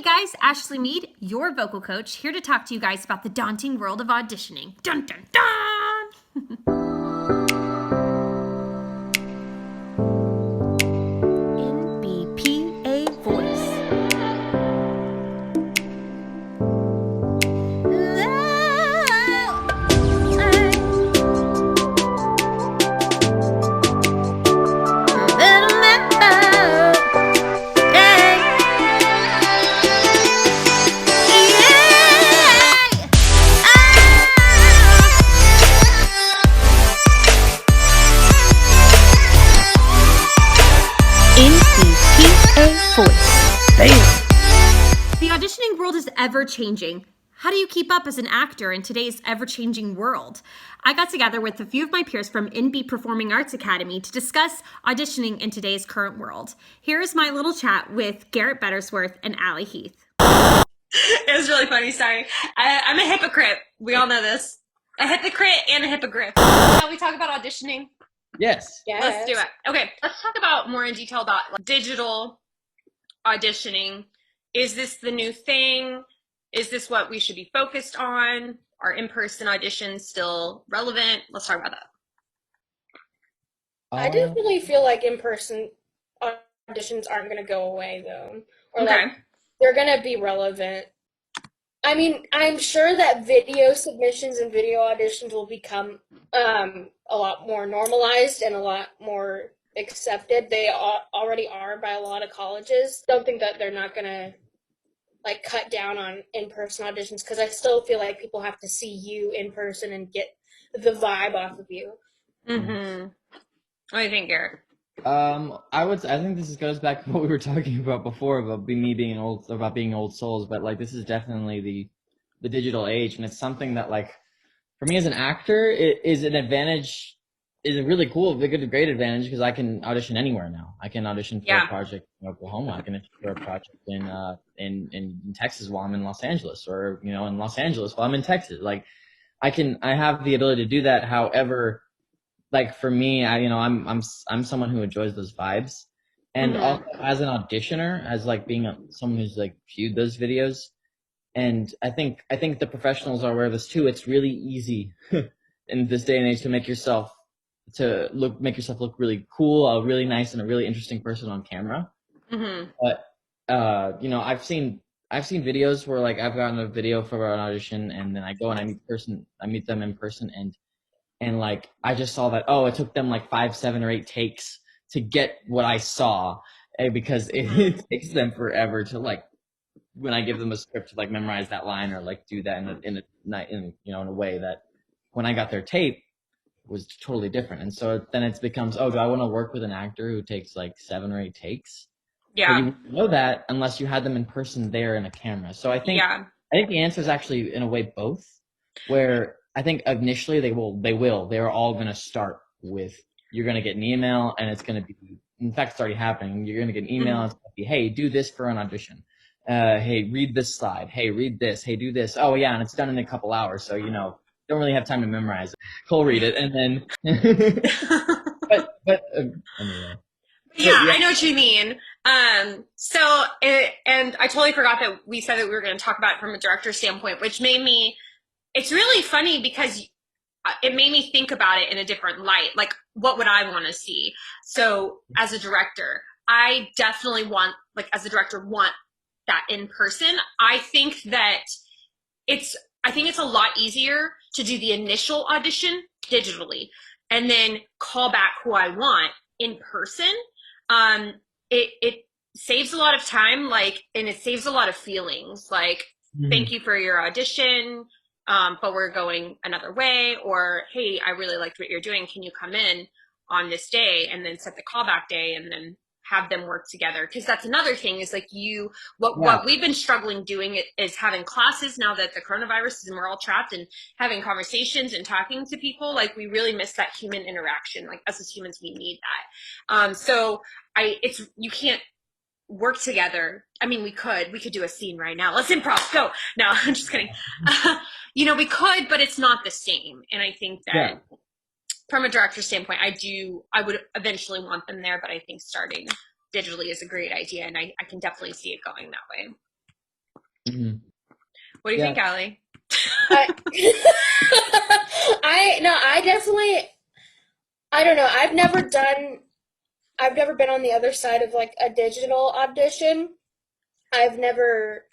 guys, Ashley Mead, your vocal coach, here to talk to you guys about the daunting world of auditioning. Dun dun dun! NBPA voice. The auditioning world is ever-changing. How do you keep up as an actor in today's ever-changing world? I got together with a few of my peers from NB Performing Arts Academy to discuss auditioning in today's current world. Here is my little chat with Garrett Bettersworth and Allie Heath. It was really funny, sorry. I'm a hypocrite. We all know this. A hypocrite and a hypocrite. Shall we talk about auditioning? Yes. Let's do it. Okay, let's talk about more in detail about digital auditioning. Is this the new thing? Is this what we should be focused on? Are in-person auditions still relevant? Let's talk about that. I definitely feel like in-person auditions aren't going to go away, though. Or okay. They're going to be relevant. I mean, I'm sure that video submissions and video auditions will become a lot more normalized and a lot more accepted. They already are by a lot of colleges. Don't think that they're not going to cut down on in-person auditions, because I still feel like people have to see you in person and get the vibe off of you. Mm-hmm. What do you think, Garrett? I think this goes back to what we were talking about before about being old souls, but this is definitely the digital age, and it's something that for me as an actor, it is an advantage. Is a really cool, great advantage, because I can audition anywhere now. I can audition for a project in Oklahoma. I can audition for a project in Texas while I'm in Los Angeles, or in Los Angeles while I'm in Texas. I have the ability to do that. However, for me, I'm someone who enjoys those vibes, and also as an auditioner, as being someone who's viewed those videos, and I think the professionals are aware of this too. It's really easy in this day and age to make yourself look really cool, a really nice and a really interesting person on camera. But I've seen videos where I've gotten a video for an audition, and then I go and I meet them in person, and I just saw that, it took them 5, 7, or 8 takes to get what I saw, because it takes them forever to when I give them a script to memorize that line or do that in a way that when I got their tape was totally different. And so then it becomes, do I want to work with an actor who takes 7 or 8 takes? Yeah. But you wouldn't know that unless you had them in person there in a camera. So I think the answer is actually in a way both, where I think initially they're all going to start with, you're going to get an email, and it's going to be, in fact, it's already happening. You're going to get an email, and it's going to be, hey, do this for an audition. Hey, read this slide. Hey, read this. Hey, do this. Oh yeah. And it's done in a couple hours. So, don't really have time to memorize it. Cool, read it. And then, anyway. Yeah, I know what you mean. And I totally forgot that we said that we were going to talk about it from a director's standpoint, which it's really funny because it made me think about it in a different light. What would I want to see? So as a director, I definitely want that in person. I think it's a lot easier to do the initial audition digitally and then call back who I want in person. It saves a lot of time, and it saves a lot of feelings. Thank you for your audition, but we're going another way, or hey, I really liked what you're doing. Can you come in on this day, and then set the callback day, and then have them work together? Because that's another thing is what we've been struggling doing is having classes now that the coronavirus is, and we're all trapped, and having conversations and talking to people. We really miss that human interaction. Us as humans, we need that. You can't work together. I mean, we could do a scene right now. Let's improv. Go. No, I'm just kidding. We could, but it's not the same. And I think that from a director's standpoint, I would eventually want them there, but I think starting digitally is a great idea, and I can definitely see it going that way. Mhm. What do you Yeah. think, Allie? I, I definitely, I don't know. I've never been on the other side of like a digital audition. I've never,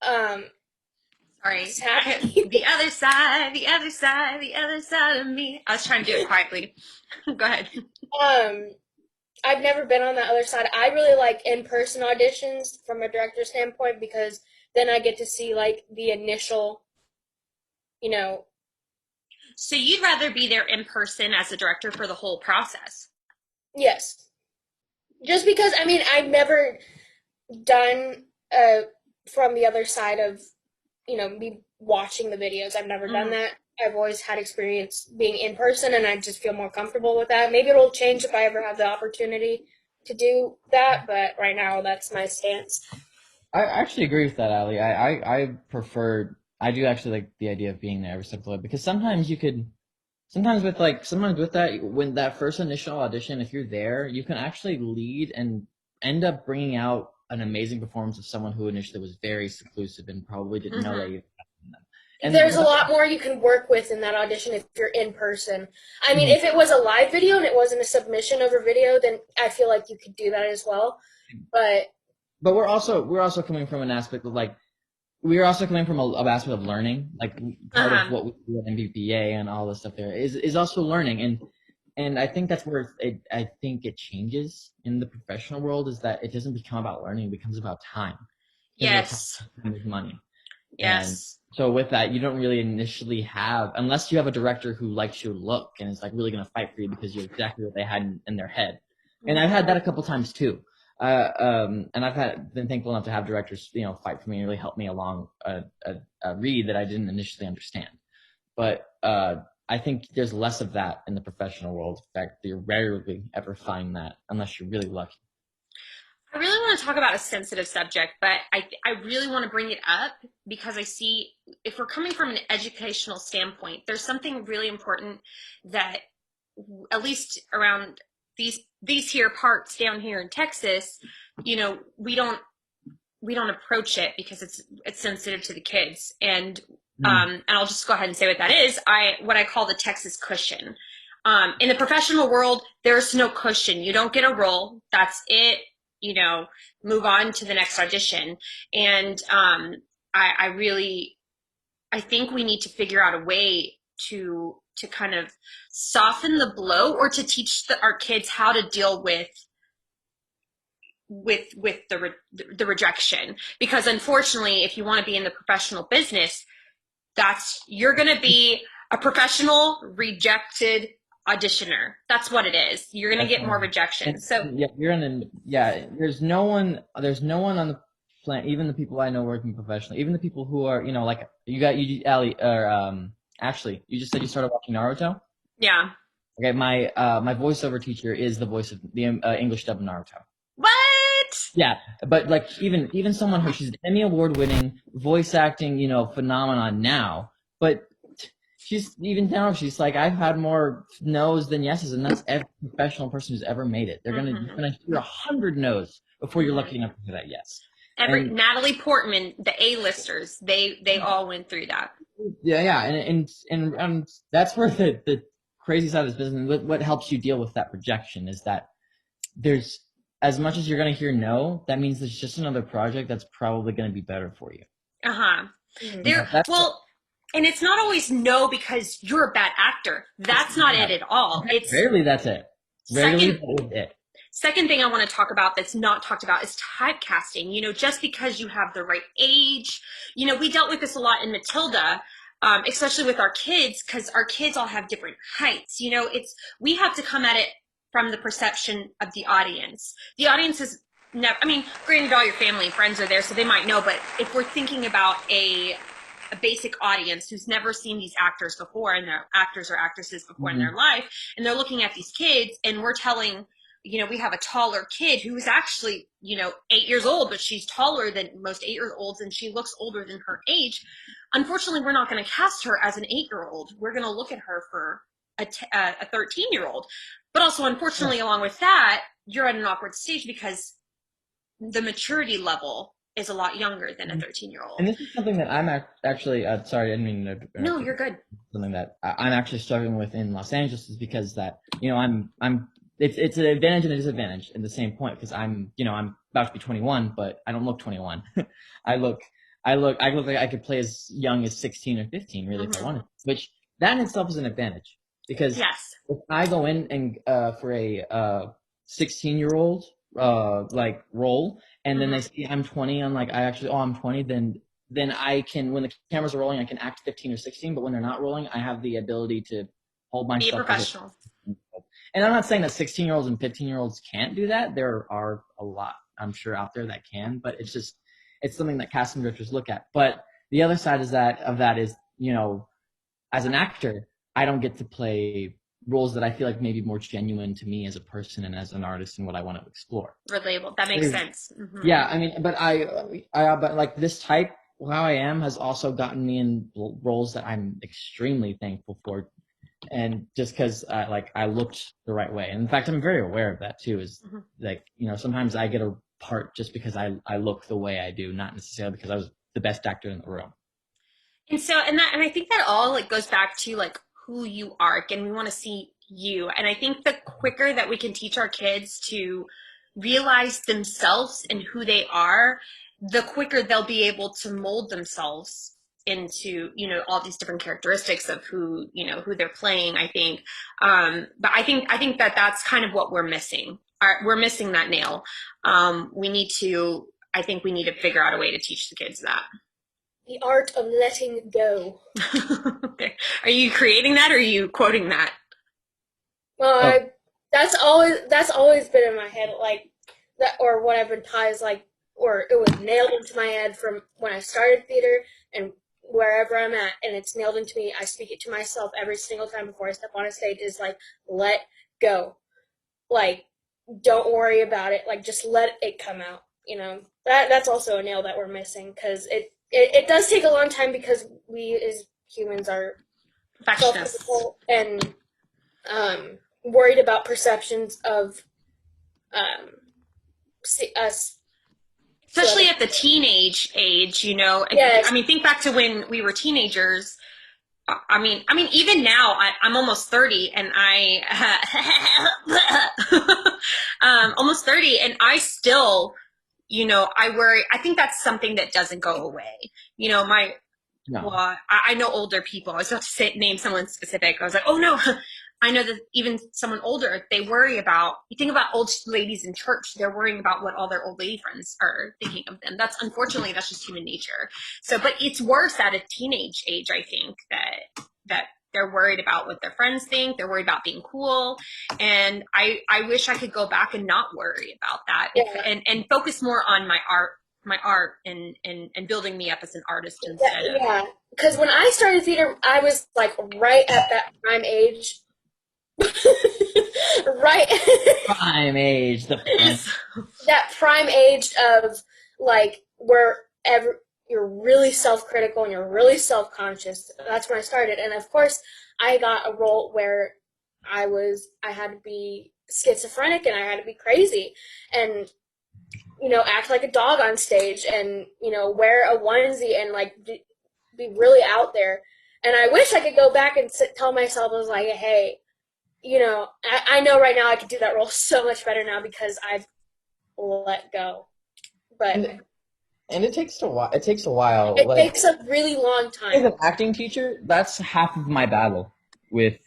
Sorry. sat. The other side, the other side, the other side of me. I was trying to do it quietly. Go ahead. um, I've never been on the other side. I really like in-person auditions from a director standpoint because then I get to see like the initial, you know, So you'd rather be there in person as a director for the whole process? yes. Just because I mean I've never done from the other side of, me watching the videos. I've never done Mm. that. I've always had experience being in person and I just feel more comfortable with that. Maybe it'll change if I ever have the opportunity to do that, but right now that's my stance. I actually agree with that, Ali. I do actually like the idea of being there every step of the way, because sometimes with that, when that first initial audition, if you're there, you can actually lead and end up bringing out an amazing performance of someone who initially was very seclusive and probably didn't know that you had them. And There's a lot more you can work with in that audition if you're in person. I mean, Mhm. if it was a live video and it wasn't a submission over video, then I feel like you could do that as well. But we're also coming from an aspect of like, we are also coming from a aspect of learning. Like part of what we do at NBPA and all this stuff there is also learning, and I think that's where I think it changes in the professional world, is that it doesn't become about learning, it becomes about time. Yes. Time is money. And Yes. so with that, you don't really initially have, unless you have a director who likes your look and is like really going to fight for you because you're exactly what they had in their head. And I've had that a couple times too. And been thankful enough to have directors, fight for me and really help me along a read that I didn't initially understand. But I think there's less of that in the professional world. In fact, you rarely ever find that unless you're really lucky. I really want to talk about a sensitive subject, but I really want to bring it up because I see, if we're coming from an educational standpoint, there's something really important that, at least around these here parts down here in Texas, we don't approach it because it's sensitive to the kids. And and I'll just go ahead and say what that is. What I call the Texas cushion. In the professional world, there's no cushion. You don't get a role. That's it. Move on to the next audition. And I think we need to figure out a way to kind of soften the blow, or to teach our kids how to deal with the rejection. Because unfortunately, if you want to be in the professional business, you're going to be a professional rejected auditioner. That's what it is. You're going to get more rejection. So yeah, there's no one on the planet, even the people I know working professionally, even the people who are, like Allie, or Ashley, you just said you started watching Naruto. yeah. Okay, my voiceover teacher is the voice of the English dub of Naruto. What? Yeah, but like even someone who, she's an Emmy award winning voice acting, phenomenon now, but she's even now, she's like, I've had more no's than yeses, and that's every professional person who's ever made it. You're gonna hear 100 no's before you're lucky enough to hear that yes. Natalie Portman, the A-listers, they all went through that. Yeah, and that's where the crazy side of this business, what helps you deal with that projection, is that there's, as much as you're going to hear no, that means there's just another project that's probably going to be better for you. And it's not always no because you're a bad actor. That's not it at all. It's rarely that's it. Rarely that is it. Second thing I want to talk about that's not talked about is typecasting. Just because you have the right age, we dealt with this a lot in Matilda, especially with our kids, because our kids all have different heights. We have to come at it from the perception of the audience. The audience is never, granted, all your family and friends are there, so they might know, but if we're thinking about a basic audience who's never seen these actors before, and they're actors or actresses before in their life, and they're looking at these kids, and we're telling, we have a taller kid who is actually, 8 years old, but she's taller than most 8-year-olds, and she looks older than her age. Unfortunately, we're not going to cast her as an 8-year-old. We're going to look at her for a 13-year-old. But also, unfortunately, along with that, you're at an awkward stage because the maturity level is a lot younger than a 13-year-old. And this is something that I'm actually sorry, I didn't mean to interrupt. No, you're good. Something that I'm actually struggling with in Los Angeles is because that, you know, it's an advantage and a disadvantage at the same point, because I'm about to be 21, but I don't look 21. I look like I could play as young as 16 or 15, really, if I wanted, which that in itself is an advantage, because Yes. if I go in and for a 16-year-old like role, and then they see I'm 20, I'm like, I'm 20, then I can, when the cameras are rolling, I can act 15 or 16, but when they're not rolling, I have the ability to hold Be a myself. professional. And I'm not saying that 16-year-olds and 15-year-olds can't do that. There are a lot, I'm sure, out there that can, but it's something that casting directors look at. But the other side of that is, you know, as an actor, I don't get to play roles that I feel like may be more genuine to me as a person and as an artist and what I want to explore. Relatable. That makes sense. Yeah, I mean, but but like this type, how I am, has also gotten me in roles that I'm extremely thankful for, and just because I looked the right way. And in fact, I'm very aware of that too. Is like, you know, sometimes I get a part just because I look the way I do, not necessarily because I was the best actor in the room. And so, and I think that all like goes back to like who you are. Again, we want to see you. And I think the quicker that we can teach our kids to realize themselves and who they are, the quicker they'll be able to mold themselves into, you know, all these different characteristics of who, you know, who they're playing, I think. But I think that that's kind of what we're missing. We're missing that nail. I think we need to figure out a way to teach the kids that. The art of letting go. Okay. Are you creating that, or are you quoting that? Well, that's always been in my head, like that, or what I've been taught is like, or it was nailed into my head from when I started theater and wherever I'm at, and it's nailed into me. I speak it to myself every single time before I step on a stage. Is like, let go, like, don't worry about it, like just let it come out. You know, that's also a nail that we're missing, because it does take a long time, because we as humans are self-critical and worried about perceptions of us. Especially at the teenage age, you know. Yes. I mean, think back to when we were teenagers. I mean, even now, I'm almost 30, and almost 30, and I still, you know, I worry. I think that's something that doesn't go away. You know, well, I know older people. I was about to name someone specific. I was like, oh no, I know that even someone older, they worry about, you think about old ladies in church, they're worrying about what all their old lady friends are thinking of them. Unfortunately, that's just human nature. So, but it's worse at a teenage age, I think, that they're worried about what their friends think. They're worried about being cool. And I wish I could go back and not worry about that, and focus more on my art and building me up as an artist instead of. Yeah, because when I started theater, I was like right at that prime age. Right. Prime age. That prime age of like where you're really self-critical and you're really self-conscious. That's when I started. And of course, I got a role where I had to be schizophrenic and I had to be crazy and, you know, act like a dog on stage and, you know, wear a onesie and like be really out there. And I wish I could go back and tell myself, I was like, hey, you know, I know right now I could do that role so much better now because I've let go. But and it takes a while. It takes a while. It takes a really long time. As an acting teacher, that's half of my battle with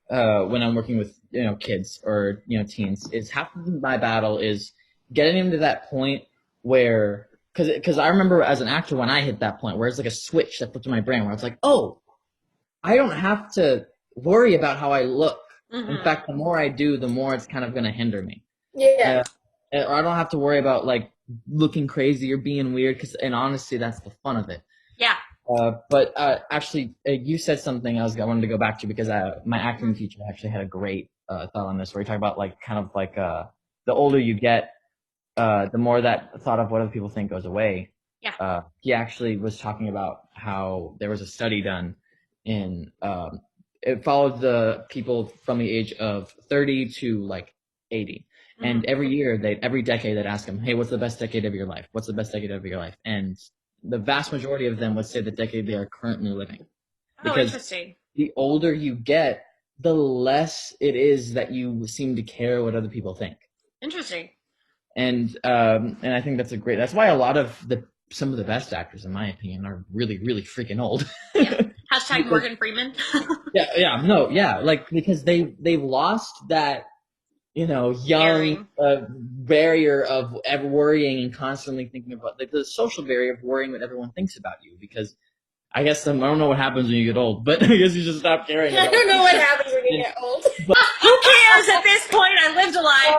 when I'm working with, you know, kids or, you know, teens. Is half of my battle is getting them to that point where, because I remember as an actor when I hit that point where it's like a switch that flipped in my brain where it's like, oh, I don't have to worry about how I look. In fact, the more I do, the more it's kind of going to hinder me. Yeah. Or I don't have to worry about like looking crazy or being weird, and honestly, that's the fun of it. Yeah. But actually, you said something I wanted to go back to, because my acting teacher actually had a great thought on this, where he talked about like kind of like the older you get, the more that thought of what other people think goes away. Yeah. He actually was talking about how there was a study done in it followed the people from the age of 30 to like 80. And every decade they'd ask them, hey, what's the best decade of your life? What's the best decade of your life? And the vast majority of them would say the decade they are currently living. Oh, interesting. The older you get, the less it is that you seem to care what other people think. Interesting. And I think that's why a lot of some of the best actors, in my opinion, are really, really freaking old. Yeah. Hashtag Morgan Freeman. Like, because they've lost that, young barrier of ever worrying and constantly thinking about the social barrier of worrying what everyone thinks about you. Because I guess I don't know what happens when you get old, but I guess you just stop caring. I don't know what happens when you get old. But, who cares at this point? I lived a life,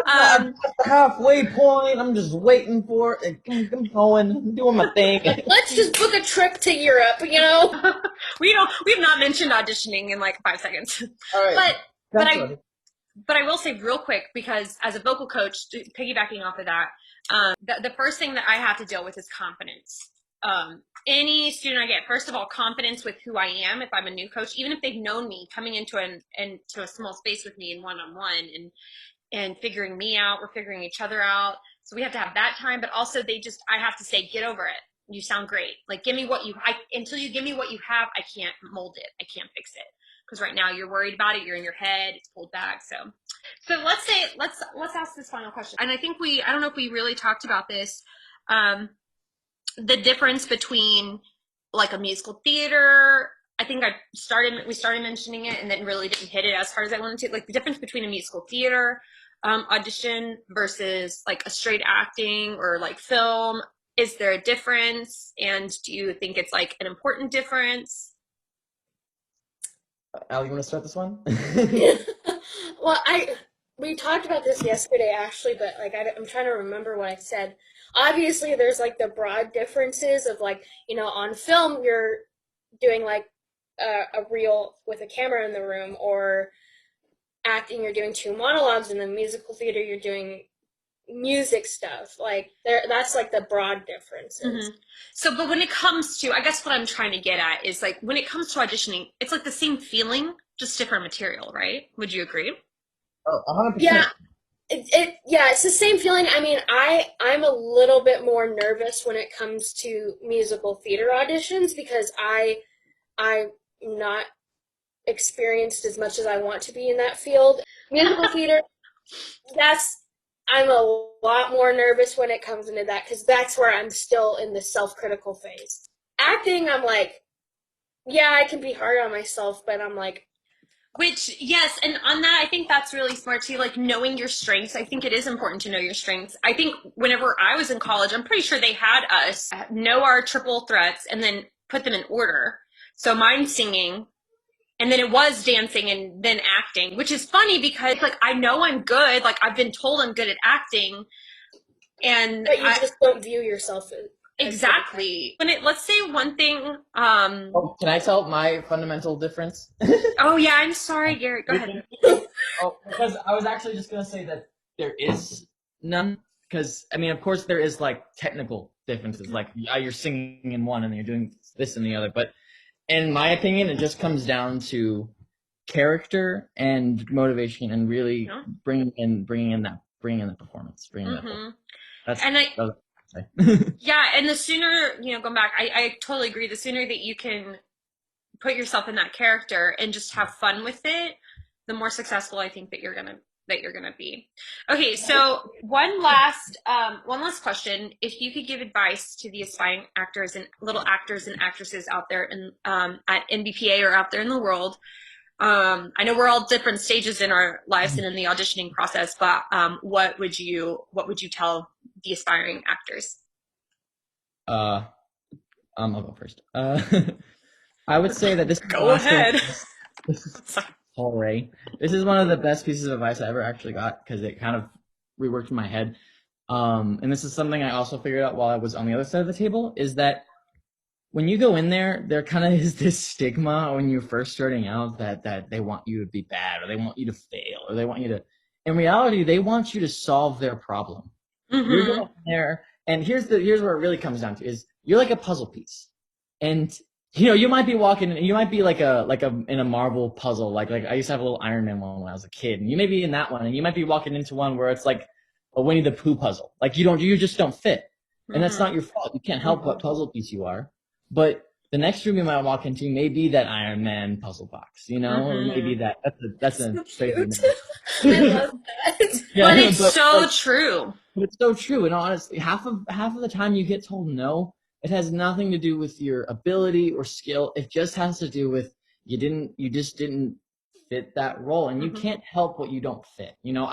I'm at the halfway point. I'm just waiting for it. I'm going. I'm doing my thing. Let's just book a trip to Europe, we have not mentioned auditioning in like 5 seconds. All right. But I will say real quick, because as a vocal coach, piggybacking off of that, the first thing that I have to deal with is confidence. Any student I get, first of all, confidence with who I am. If I'm a new coach, even if they've known me, coming into a small space with me in one-on-one and figuring me out, we're figuring each other out. So we have to have that time, but also I have to say, get over it. You sound great. Like, give me until you give me what you have, I can't mold it. I can't fix it. Because right now you're worried about it. You're in your head. It's pulled back. So let's ask this final question. And I think I don't know if we really talked about this. The difference between like a musical theater. I think we started mentioning it and then really didn't hit it as hard as I wanted to. Like the difference between a musical theater audition versus like a straight acting or like film. Is there a difference? And do you think it's like an important difference? Allie, you want to start this one? Well, we talked about this yesterday, actually, but like I'm trying to remember what I said. Obviously, there's like the broad differences of like, on film, you're doing like a reel with a camera in the room, or acting, you're doing 2 monologues. In the musical theater, you're doing music stuff. Like that's like the broad differences. Mm-hmm. So, but when it comes to, I guess what I'm trying to get at is like, when it comes to auditioning, it's like the same feeling, just different material, right? Would you agree? Oh, 100%. Yeah. It's the same feeling. I mean, I'm a little bit more nervous when it comes to musical theater auditions because I'm not experienced as much as I want to be in that field. Musical theater, I'm a lot more nervous when it comes into that because that's where I'm still in the self-critical phase. Acting, I'm like, yeah, I can be hard on myself, but I'm like, yes, and on that, I think that's really smart too, like knowing your strengths. I think it is important to know your strengths. I think whenever I was in college, I'm pretty sure they had us know our triple threats and then put them in order. So mine's singing, and then it was dancing and then acting, which is funny because like I know I'm good, like I've been told I'm good at acting, but you just don't view yourself as exactly. Let's say one thing. Oh, can I tell my fundamental difference? Oh yeah, I'm sorry, Garrett. Go ahead. Oh, because I was actually just gonna say that there is none. Because I mean, of course, there is like technical differences. Like you're singing in one and you're doing this in the other. But in my opinion, it just comes down to character and motivation, and really bringing in the performance, Yeah, and the sooner, going back, I totally agree. The sooner that you can put yourself in that character and just have fun with it, the more successful I think that you're gonna be. Okay, so one last question. If you could give advice to the aspiring actors and little actors and actresses out there at NBPA or out there in the world, I know we're all different stages in our lives and in the auditioning process, but what would you tell the aspiring actors? I'll go first. I would say that this. Go ahead. Sorry. This is one of the best pieces of advice I ever actually got because it kind of reworked in my head. And this is something I also figured out while I was on the other side of the table, is that when you go in there kind of is this stigma when you're first starting out that they want you to be bad, or they want you to fail, or they want you to. In reality, they want you to solve their problem. Mm-hmm. You're going there, and here's where it really comes down to is you're like a puzzle piece, and you know, you might be walking, you might be like a in a Marvel puzzle, like I used to have a little Iron Man one when I was a kid, and you may be in that one, and you might be walking into one where it's like a Winnie the Pooh puzzle, like you just don't fit, and that's not your fault. You can't help what puzzle piece you are, but the next room you might walk into may be that Iron Man puzzle box, you know, or maybe that's a crazy. I love that. Yeah, But it's so like, true. but it's so true. And honestly, half of the time you get told no, it has nothing to do with your ability or skill. It just has to do with you just didn't fit that role, and you can't help what you don't fit. You know,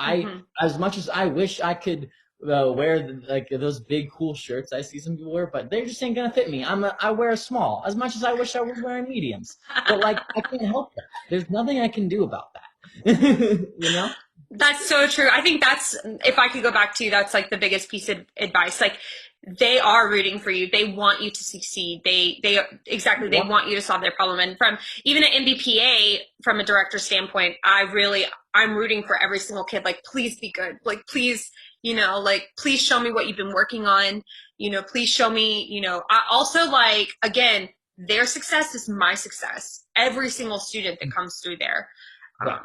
as much as I wish I could wear like those big cool shirts I see some people wear, but they just ain't gonna fit me. I wear a small. As much as I wish I was wearing mediums, but like I can't help that. There's nothing I can do about that. You know. That's so true. I think that's, if I could go back to, that's like the biggest piece of advice. Like, they are rooting for you. They want you to succeed. They want you to solve their problem. And from even at NBPA, from a director standpoint, I'm rooting for every single kid. Like, please be good. Like, please, like, please show me what you've been working on. Please show me, I also, like, again, their success is my success. Every single student that comes through there. Yeah.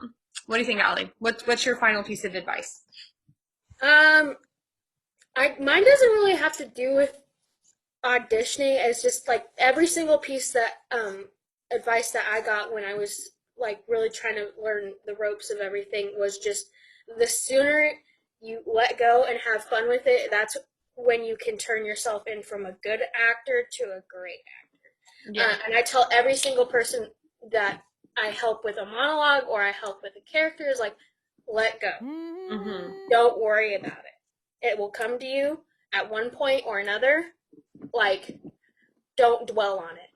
What do you think, Allie? What's your final piece of advice? Mine doesn't really have to do with auditioning. It's just like every single piece that advice that I got when I was like really trying to learn the ropes of everything was just the sooner you let go and have fun with it, that's when you can turn yourself in from a good actor to a great actor. Yeah. And I tell every single person that I help with a monologue or I help with a character is like, let go. Don't worry about it. It will come to you at one point or another. Like, don't dwell on it,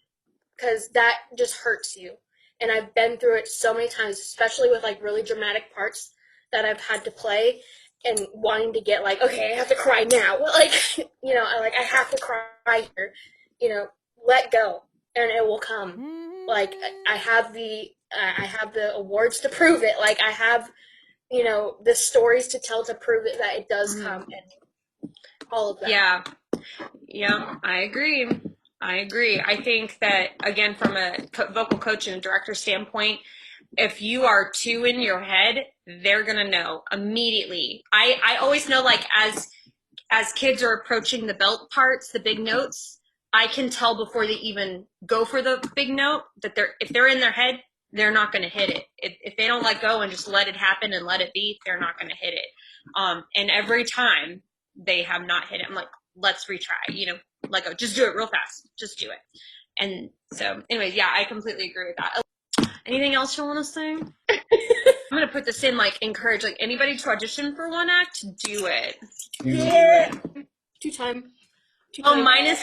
because that just hurts you. And I've been through it so many times, especially with like really dramatic parts that I've had to play and wanting to get like, okay, I have to cry now. Like, I have to cry here. Let go and it will come. Like, I have the awards to prove it. Like, I have, the stories to tell to prove it that it does come, and all of that. Yeah, I agree. I think that, again, from a vocal coach and a director standpoint, if you are too in your head, they're gonna know immediately. I always know, like, as kids are approaching the belt parts, the big notes, I can tell before they even go for the big note that if they're in their head, they're not going to hit it. If they don't let go and just let it happen and let it be, they're not going to hit it. And every time they have not hit it, I'm like, let's retry, let go. Just do it real fast. Just do it. And so, anyways, yeah, I completely agree with that. Anything else you want to say? I'm going to put this in, like, encourage, like, anybody to audition for one act, do it. Yeah. Two time. Oh, mine is...